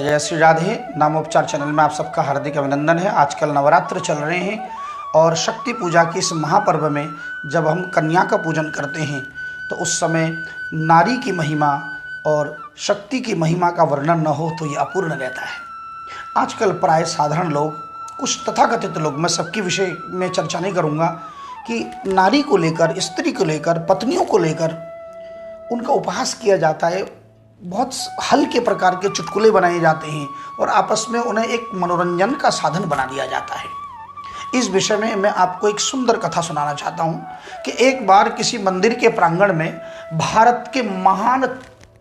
जय श्री राधे। नामोपचार चैनल में आप सबका हार्दिक अभिनंदन है। आजकल नवरात्र चल रहे हैं और शक्ति पूजा की इस महापर्व में जब हम कन्या का पूजन करते हैं तो उस समय नारी की महिमा और शक्ति की महिमा का वर्णन न हो तो ये अपूर्ण रहता है। आजकल प्राय साधारण लोग, कुछ तथाकथित लोग, मैं सबके विषय में चर्चा नहीं करूँगा, कि नारी को लेकर, स्त्री को लेकर, पत्नियों को लेकर उनका उपहास किया जाता है। बहुत हल्के प्रकार के चुटकुले बनाए जाते हैं और आपस में उन्हें एक मनोरंजन का साधन बना दिया जाता है। इस विषय में मैं आपको एक सुंदर कथा सुनाना चाहता हूं कि एक बार किसी मंदिर के प्रांगण में भारत के महान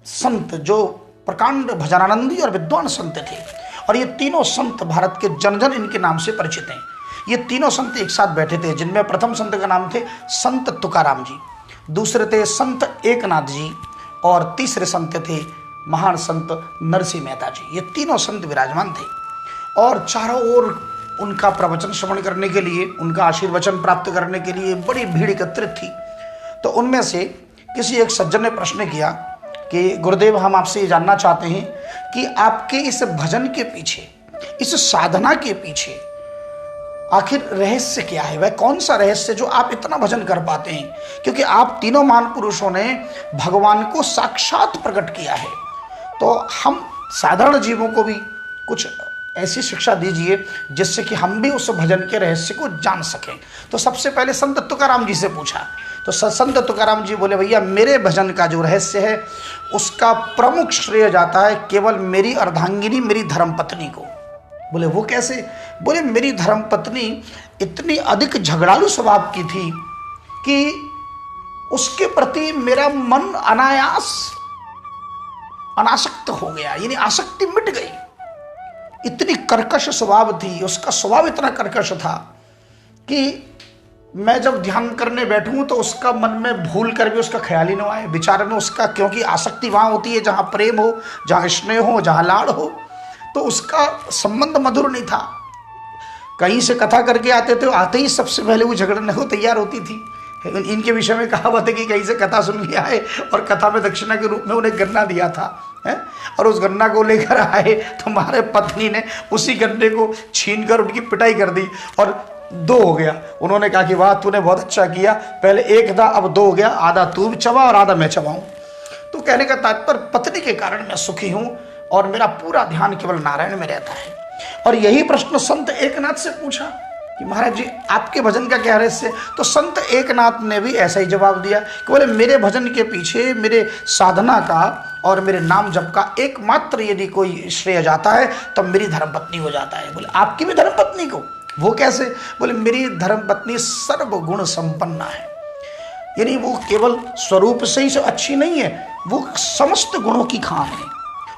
संत, जो प्रकांड भजनानंदी और विद्वान संत थे, और ये तीनों संत भारत के जन जन इनके नाम से परिचित हैं। ये तीनों संत एक साथ बैठे थे, जिनमें प्रथम संत का नाम थे संत तुकाराम जी, दूसरे थे संत एकनाथ जी और तीसरे संत थे महान संत नरसिंह मेहता जी। ये तीनों संत विराजमान थे और चारों ओर उनका प्रवचन श्रवण करने के लिए, उनका आशीर्वचन प्राप्त करने के लिए बड़ी भीड़ एकत्रित थी। तो उनमें से किसी एक सज्जन ने प्रश्न किया कि गुरुदेव, हम आपसे ये जानना चाहते हैं कि आपके इस भजन के पीछे, इस साधना के पीछे आखिर रहस्य क्या है? वह कौन सा रहस्य जो आप इतना भजन कर पाते हैं? क्योंकि आप तीनों महान पुरुषों ने भगवान को साक्षात प्रकट किया है। तो हम साधारण जीवों को भी कुछ ऐसी शिक्षा दीजिए जिससे कि हम भी उस भजन के रहस्य को जान सकें। तो सबसे पहले संत तुकाराम जी से पूछा तो संत तुकाराम जी बोले, भैया मेरे भजन का जो रहस्य है उसका प्रमुख श्रेय जाता है केवल मेरी अर्धांगिनी, मेरी धर्मपत्नी को। बोले वो कैसे? बोले मेरी धर्मपत्नी इतनी अधिक झगड़ालू स्वभाव की थी कि उसके प्रति मेरा मन अनासक्त हो गया, यानी आसक्ति मिट गई। इतनी कर्कश स्वभाव थी, उसका स्वभाव इतना कर्कश था कि मैं जब ध्यान करने बैठूं तो उसका मन में भूल कर भी उसका ख्याल ही न आए विचार में उसका, क्योंकि आसक्ति वहां होती है जहां प्रेम हो, जहां स्नेह हो, जहां लाड़ हो, तो उसका संबंध मधुर नहीं था। कहीं से कथा करके आते थे, आते ही सबसे पहले वो झगड़ने को तैयार होती थी। इनके विषय में कहावत है कि कहीं से कथा सुन लिया है और कथा में दक्षिणा के रूप में उन्हें गन्ना दिया था, है? और उस गन्ना को लेकर आए तो हमारे पत्नी ने उसी गन्ने को छीनकर उनकी पिटाई कर दी और 2 हो गया। उन्होंने कहा कि वाह तूने बहुत अच्छा किया, पहले 1 था अब 2 हो गया, आधा तू चबा और आधा मैं चबाऊं। तो कहने का तात्पर्य, पत्नी के कारण मैं सुखी हूं और मेरा पूरा ध्यान केवल नारायण में रहता है। और यही प्रश्न संत एकनाथ से पूछा कि महाराज जी आपके भजन का क्या रहस्य? तो संत एकनाथ ने भी ऐसा ही जवाब दिया कि बोले मेरे भजन के पीछे, मेरे साधना का और मेरे नाम जप का एकमात्र यदि कोई श्रेय जाता है तब मेरी धर्मपत्नी हो जाता है। बोले आपकी भी धर्मपत्नी को? वो कैसे? बोले मेरी धर्मपत्नी सर्वगुण संपन्ना है, यानी वो केवल स्वरूप से ही अच्छी नहीं है, वो समस्त गुणों की खान है।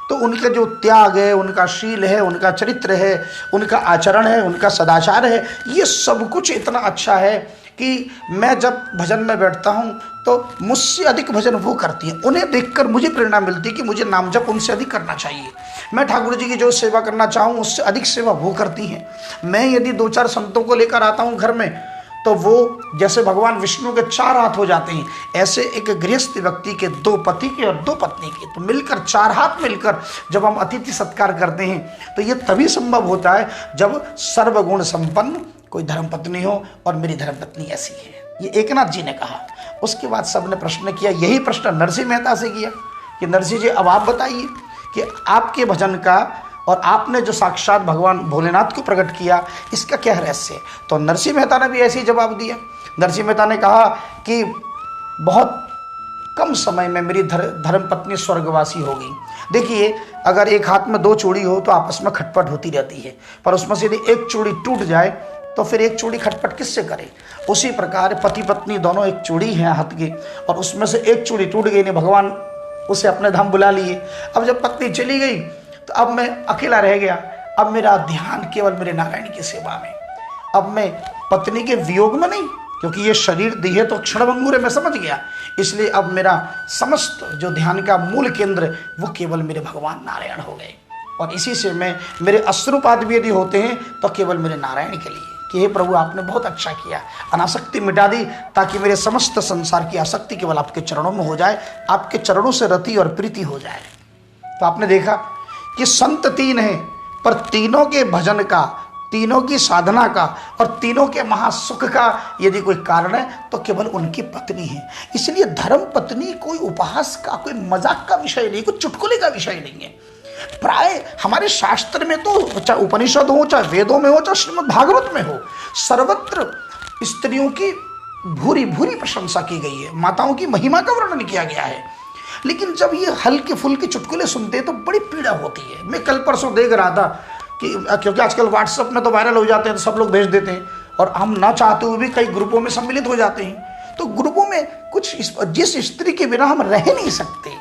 तो उनका जो त्याग है, उनका शील है, उनका चरित्र है, उनका आचरण है, उनका सदाचार है, ये सब कुछ इतना अच्छा है कि मैं जब भजन में बैठता हूँ तो मुझसे अधिक भजन वो करती हैं। उन्हें देखकर मुझे प्रेरणा मिलती है कि मुझे नाम जप उनसे अधिक करना चाहिए। मैं ठाकुर जी की जो सेवा करना चाहूँ उससे अधिक सेवा वो करती हैं। मैं यदि 2-4 संतों को लेकर आता हूँ घर में तो वो जैसे भगवान विष्णु के 4 हाथ हो जाते हैं, ऐसे एक गृहस्थ व्यक्ति के 2 पति के और 2 पत्नी के, तो मिलकर 4 हाथ मिलकर जब हम अतिथि सत्कार करते हैं तो ये तभी संभव होता है जब सर्वगुण संपन्न कोई धर्मपत्नी हो, और मेरी धर्मपत्नी ऐसी है। ये एकनाथ जी ने कहा। उसके बाद सबने प्रश्न किया, यही प्रश्न नरसिंह मेहता से किया कि नरसिंह जी अब आप बताइए कि आपके भजन का और आपने जो साक्षात भगवान भोलेनाथ को प्रकट किया इसका क्या रहस्य है? तो नरसिंह मेहता ने भी ऐसे ही जवाब दिया। नरसिंह मेहता ने कहा कि बहुत कम समय में मेरी धर्मपत्नी स्वर्गवासी हो गई। देखिए, अगर एक हाथ में 2 चूड़ी हो तो आपस में खटपट होती रहती है, पर उसमें से यदि एक चूड़ी टूट जाए तो फिर एक चूड़ी खटपट किससे करे? उसी प्रकार पति पत्नी दोनों एक चूड़ी हैं हाथ की, और उसमें से एक चूड़ी टूट गई, ने भगवान उसे अपने धाम बुला लिए। अब जब पत्नी चली गई तो अब मैं अकेला रह गया। अब मेरा ध्यान केवल मेरे नारायण की सेवा में। अब मैं पत्नी के वियोग में नहीं, क्योंकि ये शरीर दी है तो क्षणभंगुर है, मैं समझ गया। इसलिए अब मेरा समस्त जो ध्यान का मूल केंद्र वो केवल मेरे भगवान नारायण हो गए, और इसी से मैं, मेरे अश्रुपात भी यदि होते हैं तो केवल मेरे नारायण के लिए कि हे प्रभु आपने बहुत अच्छा किया, अनासक्ति मिटा दी ताकि मेरे समस्त संसार की आसक्ति केवल आपके चरणों में हो जाए, आपके चरणों से रति और प्रीति हो जाए। तो आपने देखा कि संत तीन हैं, पर तीनों के भजन का, तीनों की साधना का और तीनों के महासुख का यदि कोई कारण है तो केवल उनकी पत्नी है। इसलिए धर्म पत्नी कोई उपहास का, कोई मजाक का विषय नहीं, कोई चुटकुले का विषय नहीं है। प्राय हमारे शास्त्र में तो, चाहे उपनिषद हो, चाहे वेदों में हो, चाहे श्रीमद् भागवत में हो, सर्वत्र स्त्रियों की भूरी भूरी प्रशंसा की गई है, माताओं की महिमा का वर्णन किया गया है। लेकिन जब ये हल्के फुल्के चुटकुले सुनते हैं तो बड़ी पीड़ा होती है। मैं कल परसों देख रहा था कि, क्योंकि आजकल व्हाट्सएप में तो वायरल हो जाते हैं तो सब लोग भेज देते हैं, और हम ना चाहते हुए भी कई ग्रुपों में सम्मिलित हो जाते हैं। तो ग्रुपों में कुछ जिस स्त्री के बिना हम रह नहीं सकते,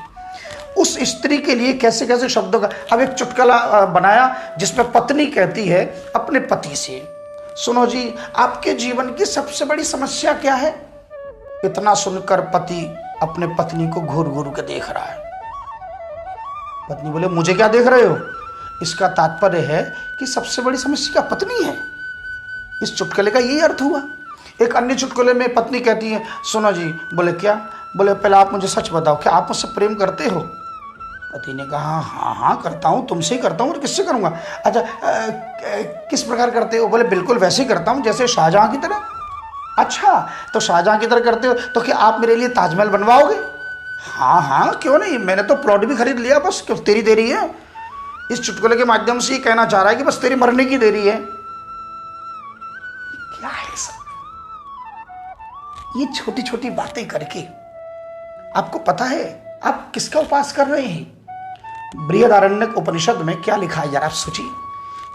उस स्त्री के लिए कैसे कैसे शब्दों का, अब एक चुटकुला बनाया जिसमें पत्नी कहती है अपने पति से, सुनो जी आपके जीवन की सबसे बड़ी समस्या क्या है? इतना सुनकर पति अपने पत्नी को घूर घूर के देख रहा है। पत्नी बोले मुझे क्या देख रहे हो? इसका तात्पर्य है कि सबसे बड़ी समस्या पत्नी है। इस चुटकुले का यही अर्थ हुआ। एक अन्य चुटकुले में पत्नी कहती है सुनो जी, बोले क्या? बोले पहले आप मुझे सच बताओ, क्या आप मुझसे प्रेम करते हो? पति ने कहा हाँ हाँ करता हूँ, तुमसे ही करता हूँ और किससे करूँगा? अच्छा किस प्रकार करते हो? बोले बिल्कुल वैसे ही करता हूँ जैसे शाहजहाँ की तरह। अच्छा तो शाहजहाँ की तरह करते हो तो क्या आप मेरे लिए ताजमहल बनवाओगे? हाँ हाँ क्यों नहीं, मैंने तो प्लॉट भी खरीद लिया, बस क्यों तेरी देरी है। इस चुटकुले के माध्यम से ये कहना चाह रहा है कि बस तेरी मरने की देरी है। क्या है सब ये छोटी छोटी बातें करके? आपको पता है आप किसका उपास कर रहे हैं? बृहदारण्यक उपनिषद में क्या लिखा है जरा आप सोचिए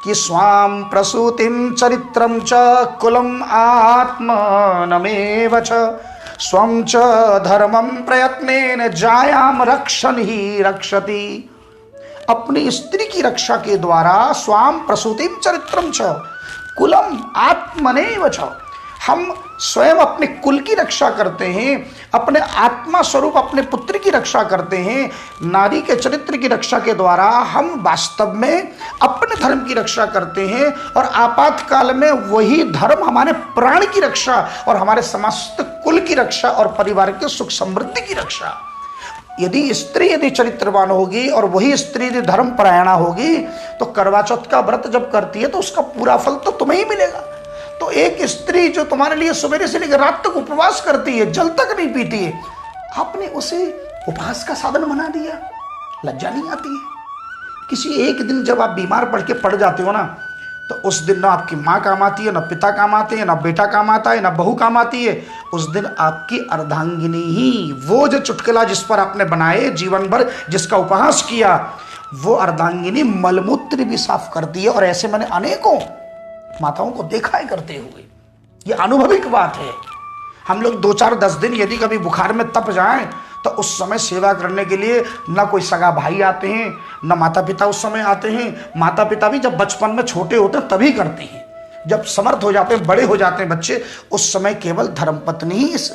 कि स्वाम प्रसूतिम चरित्रम च कुलम आत्मनमेव च स्वं च धर्मम प्रयत्नेन जायाम रक्षन ही रक्षति। अपनी स्त्री की रक्षा के द्वारा स्वाम प्रसूतिम चरित्रम च कुलम आत्मनेव च, हम स्वयं अपने कुल की रक्षा करते हैं, अपने आत्मा स्वरूप अपने पुत्र की रक्षा करते हैं। नारी के चरित्र की रक्षा के द्वारा हम वास्तव में अपने धर्म की रक्षा करते हैं, और आपातकाल में वही धर्म हमारे प्राण की रक्षा और हमारे समस्त कुल की रक्षा और परिवार के सुख समृद्धि की रक्षा। यदि चरित्रवान होगी और वही स्त्री यदि धर्म परायणा होगी तो करवा चौथ का व्रत जब करती है तो उसका पूरा फल तो तुम्हें ही मिलेगा। तो एक स्त्री जो तुम्हारे लिए सवेरे से लेकर रात तक उपवास करती है, जल तक नहीं पीती है, आपने उसे उपवास का साधन बना दिया। लज्जा नहीं आती है? किसी एक दिन जब आप बीमार पड़ के पड़ जाते हो ना, तो उस दिन ना आपकी माँ काम आती है, ना पिता काम आते हैं, ना बेटा काम आता है, ना बहू काम आती है। उस दिन आपकी अर्धांगिनी ही, वो जो चुटकुला जिस पर आपने बनाए जीवन भर जिसका उपहास किया, वो अर्धांगिनी मलमूत्र भी साफ करती है। और ऐसे मैंने अनेकों माताओं को देखा है करते हुए, ये अनुभविक बात है। हम लोग 2-4-10 दिन यदि कभी बुखार में तप जाएं तो उस समय सेवा करने के लिए ना कोई सगा भाई आते हैं, ना माता पिता उस समय आते हैं। माता पिता भी जब बचपन में छोटे होते हैं तभी करते हैं, जब समर्थ हो जाते हैं, बड़े हो जाते हैं बच्चे, उस समय केवल धर्मपत्नी ही इस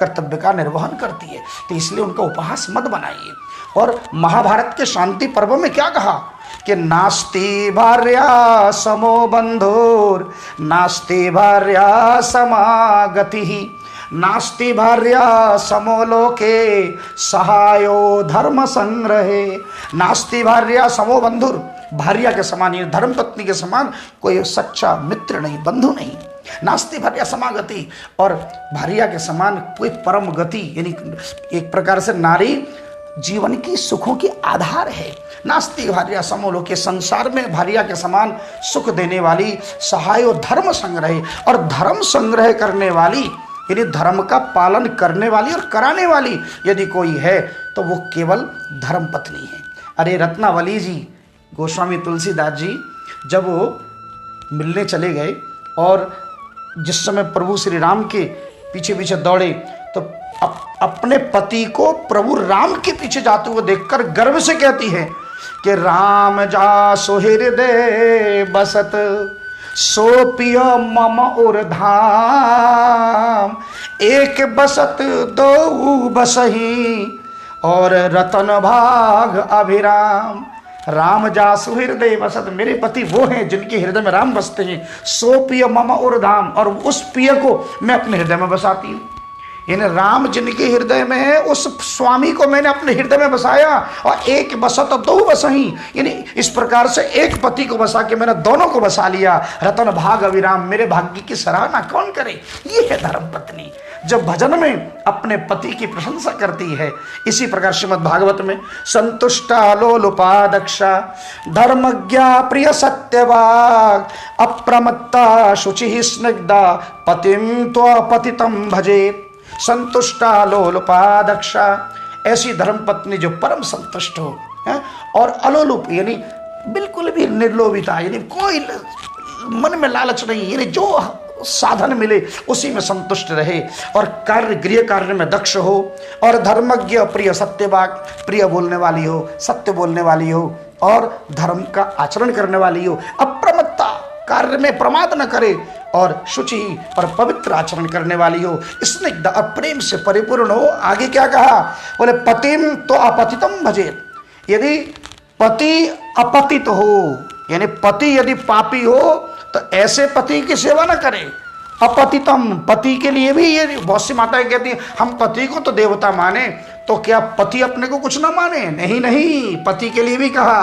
कर्तव्य का निर्वहन करती है। तो इसलिए उनका उपहास मत बनाइए। और महाभारत के शांति पर्व में क्या कहा कि नास्ति भार्या समो बंधुर नास्ति भार्या समागति नास्ति भार्या समो लोके सहायो धर्म संग्रहे। नास्ति भार्या समो बंधुर, भार्या के समान, ये धर्म पत्नी के समान कोई सच्चा मित्र नहीं, बंधु नहीं। नास्ति भार्या समागति, और भार्या के समान कोई परम गति, यानी एक प्रकार से नारी जीवन की सुखों की आधार है। नास्ति भार्या समो लोके, संसार में भार्या के समान सुख देने वाली, सहायो धर्म संग्रह, और धर्म संग्रह करने वाली यानी धर्म का पालन करने वाली और कराने वाली यदि कोई है तो वो केवल धर्म पत्नी है। अरे रत्नावली जी, गोस्वामी तुलसीदास जी जब वो मिलने चले गए और जिस समय प्रभु श्री राम के पीछे पीछे दौड़े तो अपने पति को प्रभु राम के पीछे जाते हुए देखकर गर्व से कहती है कि राम जा सुहृदय बसत सो पिय मम उर धाम, एक बसत दो बसही और रतन भाग अभिराम। राम जा सुहृदय बसत, मेरे पति वो हैं जिनके हृदय में राम बसते हैं। सो पिय मम उर धाम, और उस पिय को मैं अपने हृदय में बसाती हूँ। यानी राम जिनके हृदय में है उस स्वामी को मैंने अपने हृदय में बसाया, और एक बसत दो बसही, यानी इस प्रकार से एक पति को बसा के मैंने दोनों को बसा लिया। रतन भाग अविराम, मेरे भाग्य की सराहना कौन करे। ये है धर्म पत्नी, जब भजन में अपने पति की प्रशंसा करती है। इसी प्रकार श्रीमद् भागवत में संतुष्टा लोलुपा दक्षा धर्मज्ञा प्रिय सत्यवाग अप्रमत्ता शुचि स्निग्धा पतिम त्वपतितम भजेत। संतुष्टा लोलुपा दक्षा, ऐसी धर्म पत्नी जो परम संतुष्ट हो है? और अलोलुप यानी बिल्कुल भी निर्लोभिता, यानी कोई मन में लालच नहीं, यानी जो साधन मिले उसी में संतुष्ट रहे, और कार्य गृह कार्य में दक्ष हो, और धर्मज्ञ प्रिय सत्यवाक, प्रिय बोलने वाली हो, सत्य बोलने वाली हो, और धर्म का आचरण करने वाली हो। अप्रमत्ता, कार्य में प्रमाद न करे, और शुचि और पवित्र आचरण करने वाली हो, स्निग्ध और प्रेम से परिपूर्ण हो। आगे क्या कहा, बोले पतिम तो अपतितम भजे। यदि पति अपतित हो, यानी पति यदि पापी हो तो ऐसे पति की सेवा न करें। अपतितम, पति के लिए भी, ये बहुत सी माताएं कहती हैं हम पति को तो देवता माने, तो क्या पति अपने को कुछ ना माने? नहीं नहीं, पति के लिए भी कहा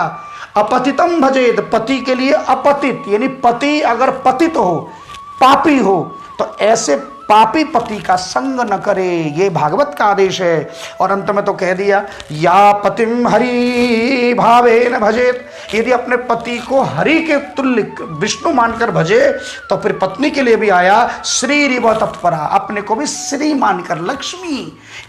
अपतितम भजेद, पति के लिए अपतित, यानी पति अगर पतित हो, पापी हो, तो ऐसे पापी पति का संग न करे, ये भागवत का आदेश है। और अंत में तो कह दिया या पतिम हरि भावेन भजेत, यदि अपने पति को हरि के तुल्य विष्णु मानकर भजे तो फिर पत्नी के लिए भी आया श्री रिव तत्परा, अपने को भी श्री मानकर लक्ष्मी।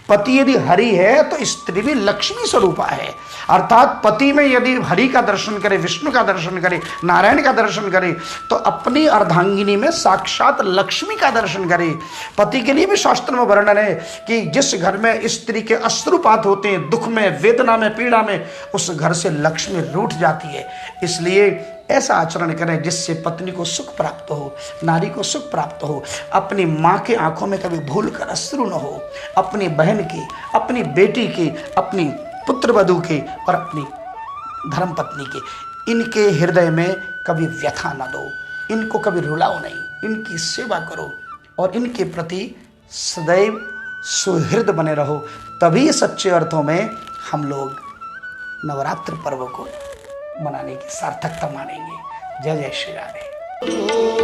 पति यदि हरि है तो स्त्री भी लक्ष्मी स्वरूपा है, अर्थात पति में यदि हरि का दर्शन करे, विष्णु का दर्शन करे, नारायण का दर्शन करे, तो अपनी अर्धांगिनी में साक्षात लक्ष्मी का दर्शन करे। पति के लिए भी शास्त्र में वर्णन है कि जिस घर में स्त्री के अश्रुपात होते हैं, दुख में, वेदना में, पीड़ा में, उस घर से लक्ष्मी रूठ जाती है। इसलिए ऐसा आचरण करें जिससे पत्नी को सुख प्राप्त हो, नारी को सुख प्राप्त हो। अपनी माँ के आंखों में कभी भूल कर अश्रु न हो, अपनी बहन की, अपनी बेटी की, अपनी पुत्र वधू के और अपनी धर्म पत्नी के, इनके हृदय में कभी व्यथा न दो, इनको कभी रुलाओ नहीं, इनकी सेवा करो और इनके प्रति सदैव सुहृद बने रहो। तभी सच्चे अर्थों में हम लोग नवरात्र पर्व को मनाने की सार्थकता मानेंगे। जय जय श्री राधे।